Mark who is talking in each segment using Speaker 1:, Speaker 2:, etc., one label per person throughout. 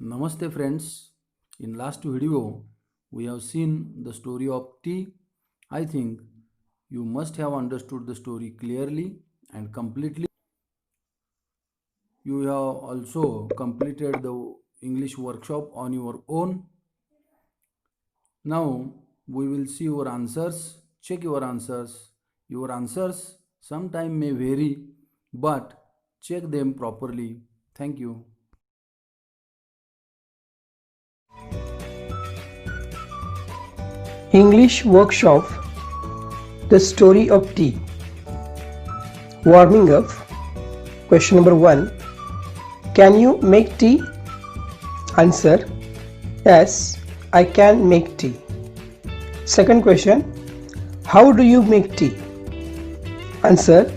Speaker 1: Namaste friends. In last video we have seen the story of tea. I think you must have understood the story clearly and completely. You have also completed the English workshop on your own. Now we will see your answers. Check your answers. Your answers sometime may vary, but check them properly. Thank you.
Speaker 2: English Workshop The Story of Tea. Warming up. Question number 1. Can you make tea? Answer. Yes, I can make tea. Second question. How do you make tea? Answer.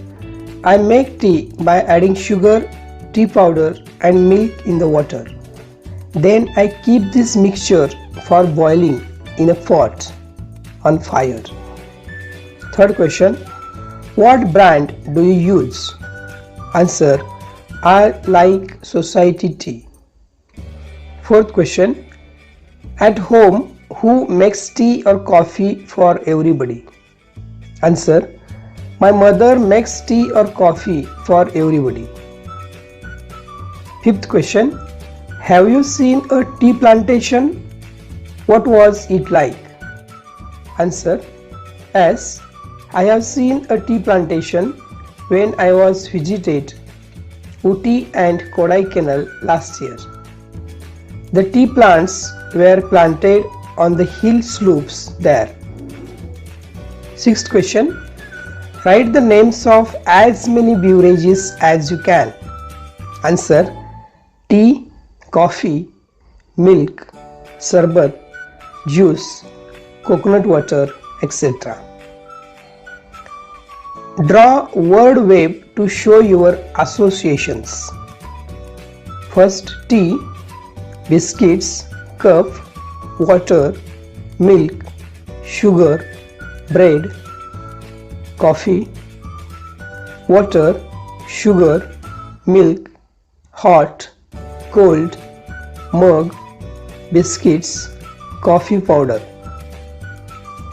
Speaker 2: I make tea by adding sugar, tea powder and milk in the water. Then I keep this mixture for boiling in a pot on fire. Third question. What brand do you use? Answer. I like Society tea. Fourth question. At home, who makes tea or coffee for everybody? Answer. My mother makes tea or coffee for everybody. Fifth question. Have you seen a tea plantation? What was it like? Answer. Yes, I have seen a tea plantation when I was visited Ooty and Kodaikanal last year. The tea plants were planted on the hill slopes there. Sixth question. Write the names of as many beverages as you can. Answer. Tea, coffee, milk, sarbat, juice, coconut water, etc. Draw word web to show your associations. First, tea, biscuits, cup, water, milk, sugar, bread, coffee, water, sugar, milk, hot, cold, mug, biscuits, coffee powder.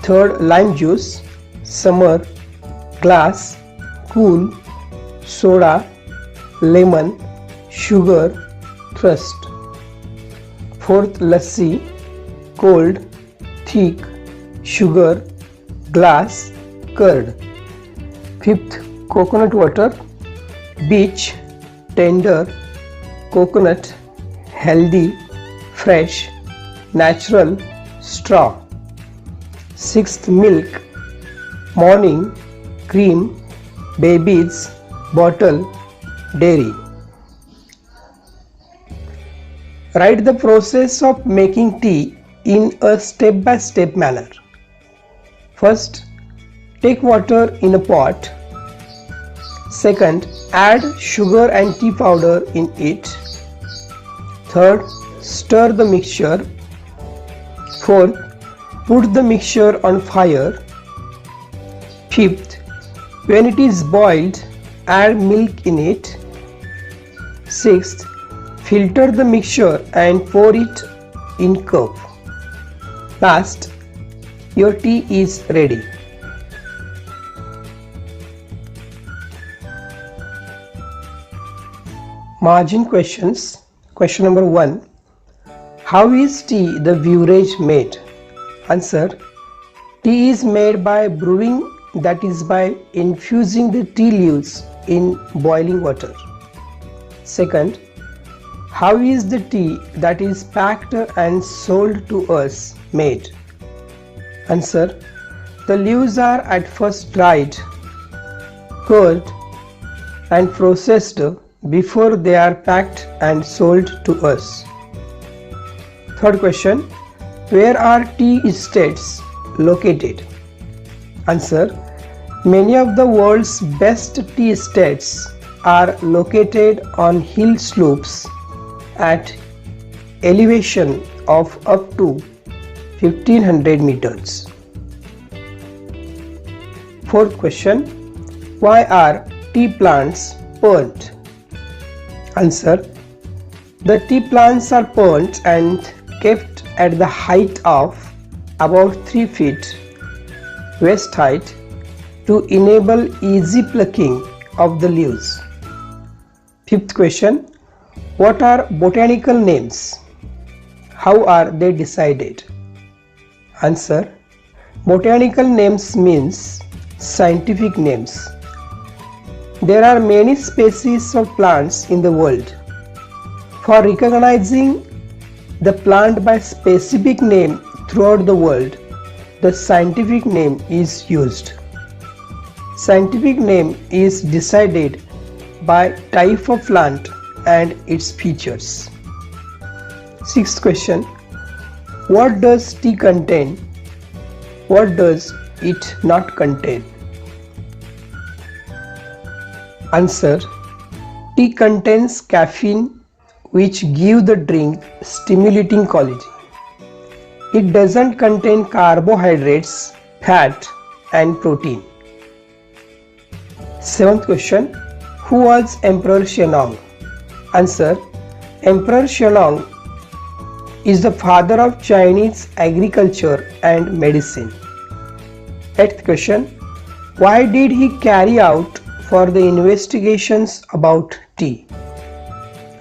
Speaker 2: Third, lime juice, summer, glass, cool, soda, lemon, sugar, thrust. Fourth, lassi, cold, thick, sugar, glass, curd. Fifth, coconut water, beach, tender, coconut, healthy, fresh, natural, straw. Sixth, milk, morning, cream, babies, bottle, dairy. Write the process of making tea in a step-by-step manner. First, take water in a pot. Second, add sugar and tea powder in it. Third, stir the mixture. Fourth, put the mixture on fire. Fifth, when it is boiled, add milk in it. Sixth, filter the mixture and pour it in cup. Last, your tea is ready. Margin questions. Question number 1. How is tea the beverage made? Answer. Tea is made by brewing, that is by infusing the tea leaves in boiling water. Second, how is the tea that is packed and sold to us made? Answer. The leaves are at first dried, cured and processed before they are packed and sold to us. Third question. Where are tea estates located? Answer. Many of the world's best tea estates are located on hill slopes at elevation of up to 1500 meters. Fourth question. Why are tea plants burnt? Answer. The tea plants are burnt and kept at the height of about 3 feet waist height to enable easy plucking of the leaves. Fifth question. What are botanical names? How are they decided? Answer. Botanical names means scientific names. There are many species of plants in the world. For recognizing the plant by specific name throughout the world, the scientific name is used. Scientific name is decided by type of plant and its features. Sixth question. What does tea contain? What does it not contain? Answer. Tea contains caffeine, which give the drink stimulating quality. It doesn't contain carbohydrates, fat and protein. Seventh question. Who was Emperor Shennong? Answer. Emperor Shennong is the father of Chinese agriculture and medicine. Eighth question. Why did he carry out for the investigations about tea?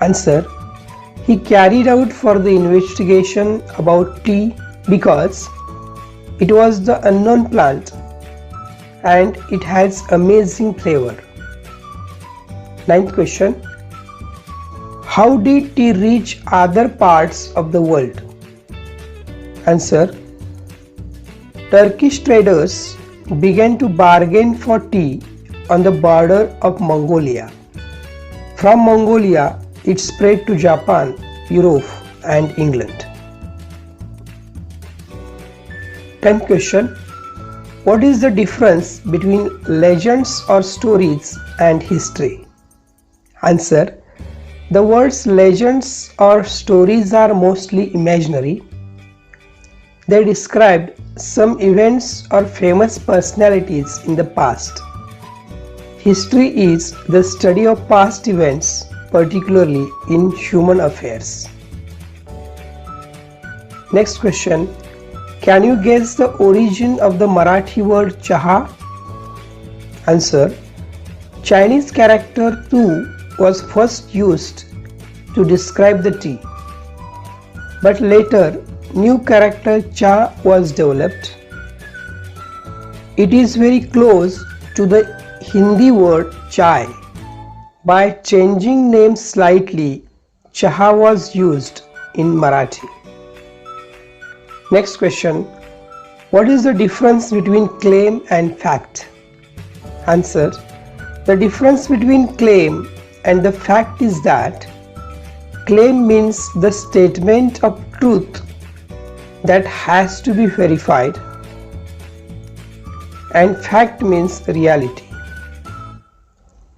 Speaker 2: Answer. He carried out for the investigation about tea because it was the unknown plant and it has amazing flavor. Ninth question. How did tea reach other parts of the world? Answer. Turkish traders began to bargain for tea on the border of Mongolia. From Mongolia, it spread to Japan, Europe and England. 10th question. What is the difference between legends or stories and history? Answer. The words legends or stories are mostly imaginary. They describe some events or famous personalities in the past. History is the study of past events, particularly in human affairs. Next question. Can you guess the origin of the Marathi word chaha? Answer. Chinese character tu was first used to describe the tea, but later new character cha was developed. It is very close to the Hindi word chai. By changing names slightly, chaha was used in Marathi. Next question. What is the difference between claim and fact? Answer. The difference between claim and the fact is that claim means the statement of truth that has to be verified, and fact means reality.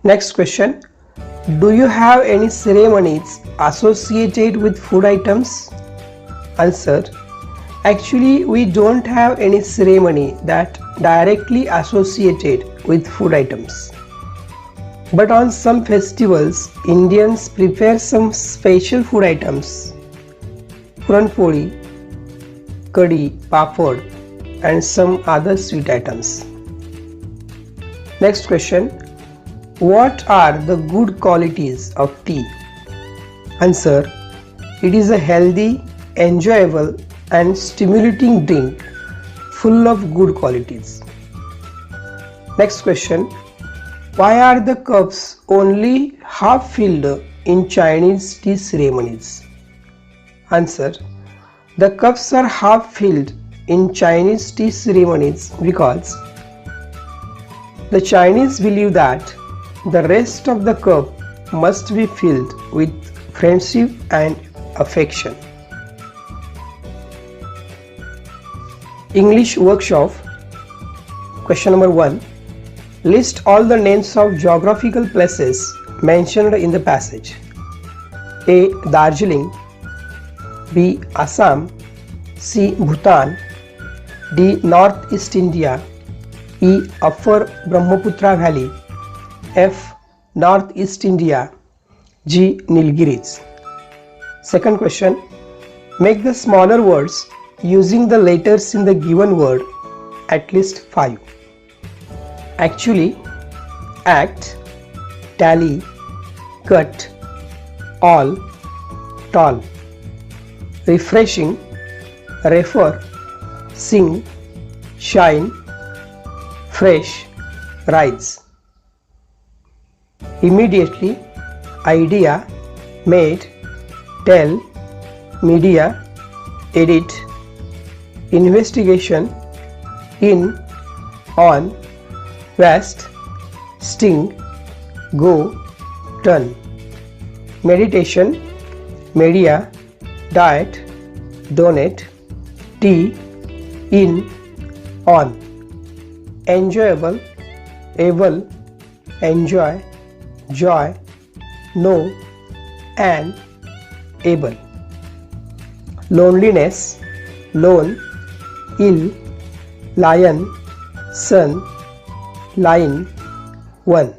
Speaker 2: Next question. Do you have any ceremonies associated with food items? Answer. Actually, we don't have any ceremony that directly associated with food items. But on some festivals, Indians prepare some special food items. Puran poli, kadi, papad and some other sweet items. Next question. What are the good qualities of tea? Answer. It is a healthy, enjoyable and stimulating drink full of good qualities. Next question. Why are the cups only half filled in Chinese tea ceremonies? Answer. The cups are half filled in Chinese tea ceremonies because the Chinese believe that the rest of the cup must be filled with friendship and affection. English workshop. Question number 1. List all the names of geographical places mentioned in the passage. A. Darjeeling, B. Assam, C. Bhutan, D. Northeast India, E. Upper Brahmaputra Valley, F. Northeast India, G. Nilgiris. Second question, make the smaller words using the letters in the given word at least 5. Actually, act, tally, cut, all, tall. Refreshing, refer, sing, shine, fresh, rise. Immediately, idea, made, tell, media, edit, investigation, in, on, vast, sting, go, turn. Meditation, media, diet, donate, tea, in, on. Enjoyable, able, enjoy, joy, know, and able. Loneliness, lone, ill, lion, sun, line, one.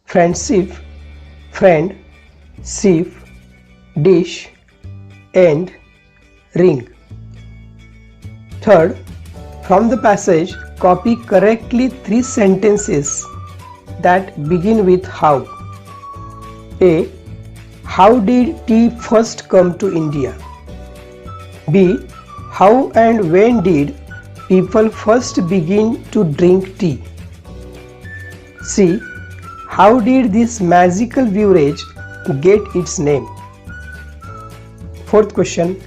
Speaker 2: Friendship, friend, sieve, dish, end, ring. Third, from the passage, copy correctly 3 sentences that begin with how. A. How did tea first come to India? B. How and when did people first begin to drink tea? C. How did this magical beverage get its name? Fourth question,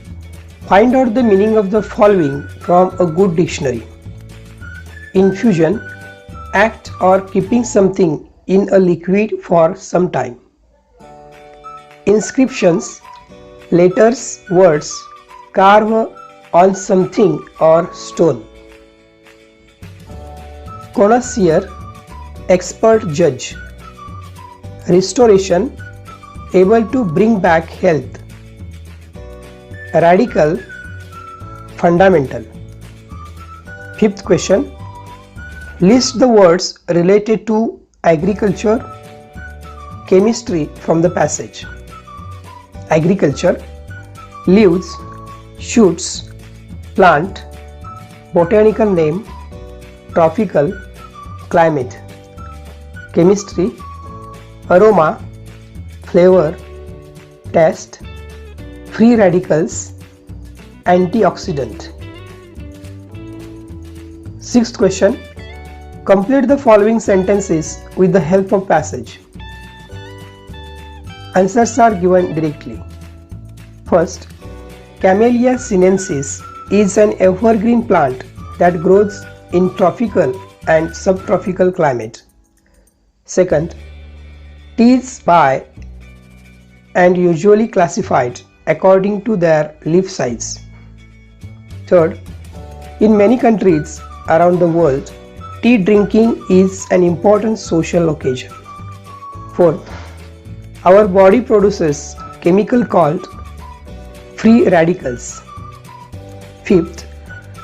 Speaker 2: find out the meaning of the following from a good dictionary. Infusion, act or keeping something in a liquid for some time. Inscriptions, letters, words carved on something or stone. Connoisseur, expert judge. Restoration, able to bring back health. Radical, fundamental. Fifth question, list the words related to agriculture, chemistry from the passage. Agriculture, leaves, shoots, plant, botanical name, tropical, climate. Chemistry, aroma, flavor, taste, free radicals, antioxidant. Sixth question, complete the following sentences with the help of passage. Answers are given directly. First, Camellia sinensis is an evergreen plant that grows in tropical and subtropical climate. Second, teas by and usually classified according to their leaf size. Third, in many countries around the world, tea drinking is an important social occasion. Fourth, our body produces chemical called free radicals. Fifth,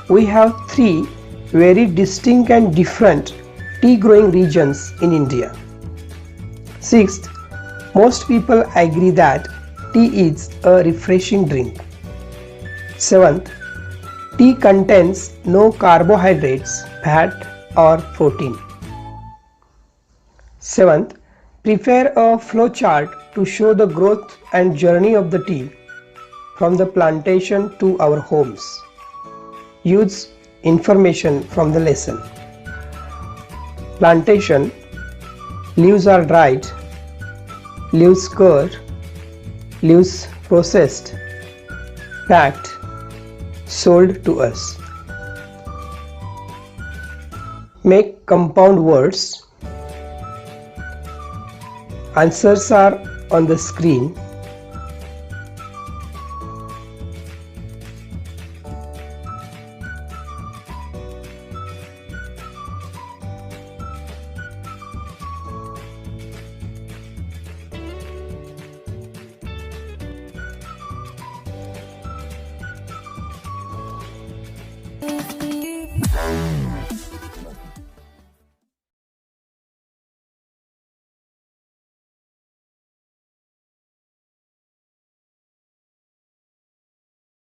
Speaker 2: we have 3 very distinct and different tea growing regions in India. Sixth, most people agree that tea is a refreshing drink. Seventh, tea contains no carbohydrates, fat or protein. Seventh, prepare a flow chart to show the growth and journey of the tea from the plantation to our homes. Use information from the lesson. Plantation, leaves are dried, leaves cured, leaves processed, packed, sold to us. Make compound words. Answers are on the screen.